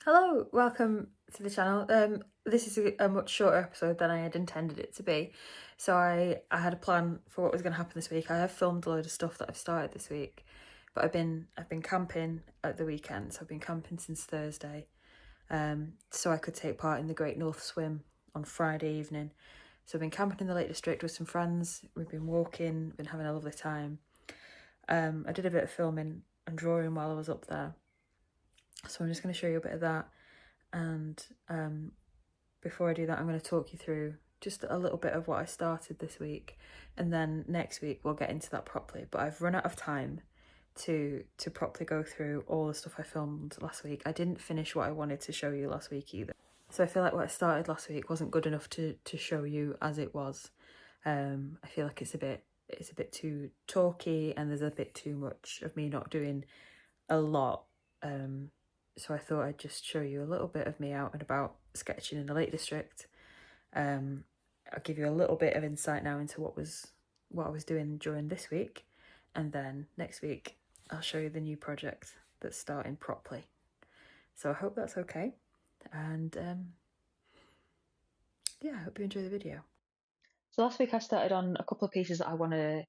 Hello, welcome to the channel. This is a much shorter episode than I had intended it to be. So I had a plan for what was going to happen this week. I have filmed a load of stuff that I've started this week, but I've been camping at the weekend. So I've been camping since Thursday, so I could take part in the Great North Swim on Friday evening. So I've been camping in the Lake District with some friends. We've been walking, been having a lovely time. I did a bit of filming and drawing while I was up there. So I'm just going to show you a bit of that. And before I do that, I'm going to talk you through just a little bit of what I started this week, and then next week we'll get into that properly. But I've run out of time to properly go through all the stuff I filmed last week. I didn't finish what I wanted to show you last week either. So I feel like what I started last week wasn't good enough to show you as it was. I feel like it's a bit too talky, and there's a bit too much of me not doing a lot. So I thought I'd just show you a little bit of me out and about sketching in the Lake District. I'll give you a little bit of insight now into what I was doing during this week, and then next week I'll show you the new project that's starting properly. So I hope that's okay, and yeah, I hope you enjoy the video. So last week I started on a couple of pieces that I want to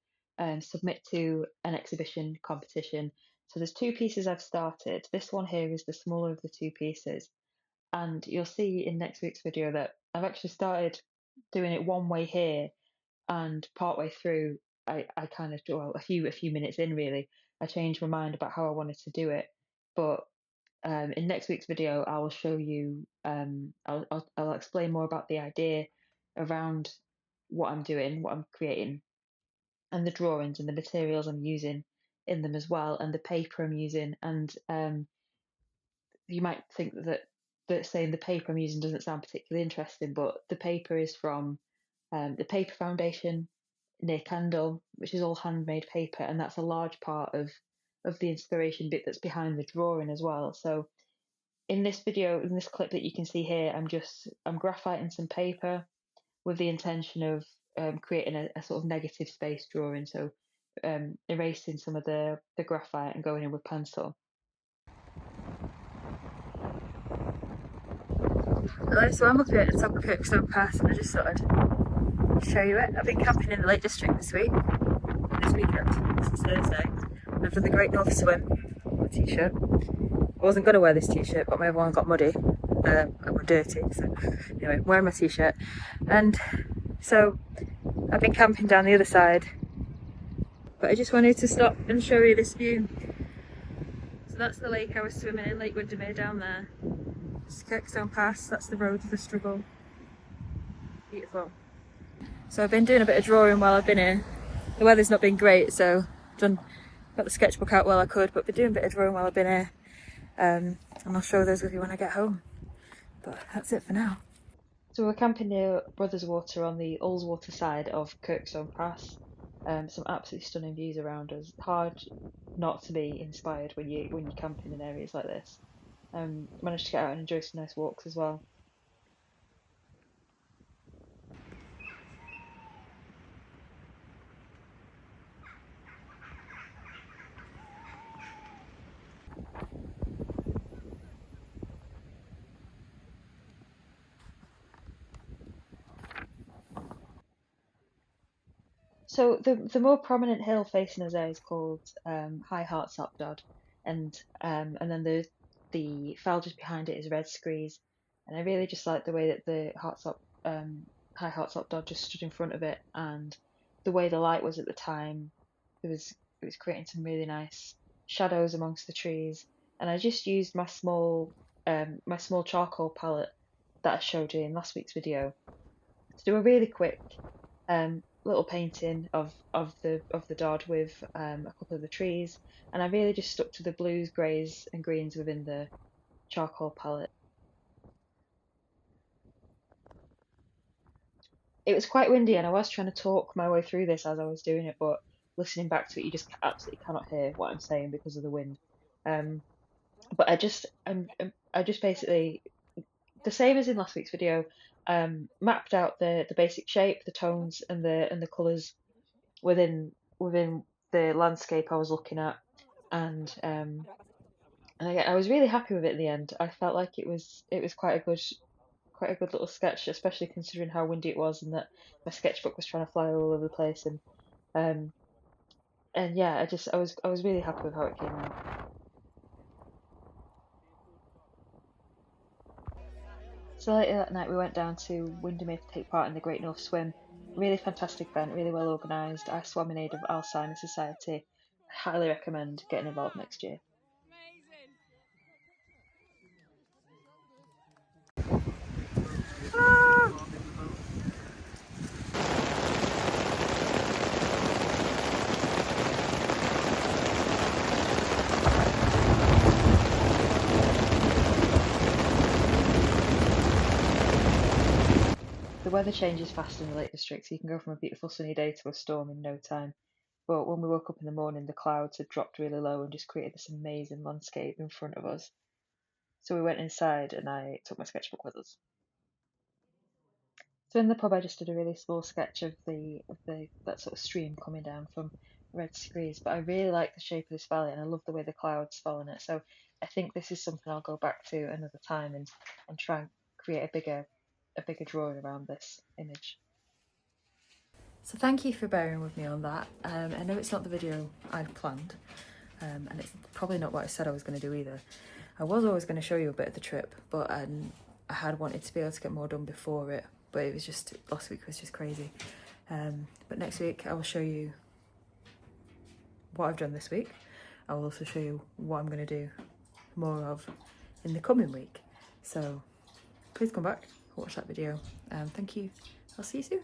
submit to an exhibition competition. So there's two pieces I've started. This one here is the smaller of the two pieces, and you'll see in next week's video that I've actually started doing it one way here, and partway through I kind of, well, a few minutes in really, I changed my mind about how I wanted to do it. But in next week's video I will show you, I'll explain more about the idea around what I'm doing, what I'm creating, and the drawings and the materials I'm using in them as well, and the paper I'm using. And you might think that saying the paper I'm using doesn't sound particularly interesting, but the paper is from the Paper Foundation near Candle, which is all handmade paper, and that's a large part of the inspiration bit that's behind the drawing as well. So in this video, in this clip that you can see here, I'm graphiting some paper with the intention of creating a sort of negative space drawing. So erasing some of the graphite and going in with pencil. Hello, so I'm up here at the top of Kirkstone Pass, and I just thought I'd show you it. I've been camping in the Lake District this weekend, since Thursday. And I've done the Great North Swim, my t-shirt. I wasn't going to wear this t-shirt, but my other one got muddy and got dirty, so anyway, I'm wearing my t-shirt. And so I've been camping down the other side, but I just wanted to stop and show you this view. So that's the lake I was swimming in, Lake Windermere down there. It's Kirkstone Pass, that's the road of the struggle. Beautiful. So I've been doing a bit of drawing while I've been here. The weather's not been great, so got the sketchbook out while I could, but been doing a bit of drawing while I've been here. And I'll show those with you when I get home. But that's it for now. So we're camping near Brothers Water on the Ullswater side of Kirkstone Pass. Some absolutely stunning views around us. Hard not to be inspired when you're camping in areas like this. Managed to get out and enjoy some nice walks as well. So the more prominent hill facing us there is called High Hartsop, and then the fell just behind it is Red Screes, and I really just like the way that the High Hartsop just stood in front of it, and the way the light was at the time. It was creating some really nice shadows amongst the trees, and I just used my small charcoal palette that I showed you in last week's video to do a really quick little painting of the Dodd with a couple of the trees, and I really just stuck to the blues, greys, and greens within the charcoal palette. It was quite windy, and I was trying to talk my way through this as I was doing it, but listening back to it, you just absolutely cannot hear what I'm saying because of the wind. Um, but I just basically, the same as in last week's video, mapped out the basic shape, the tones, and the colours within the landscape I was looking at, and And I was really happy with it in the end. I felt like it was quite a good little sketch, especially considering how windy it was and that my sketchbook was trying to fly all over the place. Um and yeah, I was really happy with how it came out. So later that night we went down to Windermere to take part in the Great North Swim. Really fantastic event, really well organised. I swam in aid of Alzheimer's Society. I highly recommend getting involved next year. The weather changes fast in the Lake District, so you can go from a beautiful sunny day to a storm in no time. But when we woke up in the morning, the clouds had dropped really low and just created this amazing landscape in front of us. So we went inside and I took my sketchbook with us. So in the pub, I just did a really small sketch of the that sort of stream coming down from Red Screes. But I really like the shape of this valley, and I love the way the clouds fall in it. So I think this is something I'll go back to another time and try and create a bigger drawing around this image. So thank you for bearing with me on that. I know it's not the video I'd planned, and it's probably not what I said I was going to do either. I was always going to show you a bit of the trip, but I had wanted to be able to get more done before it, but it was just, last week was just crazy. But next week I will show you what I've done this week. I will also show you what I'm going to do more of in the coming week. So please come back, watch that video. Thank you. I'll see you soon.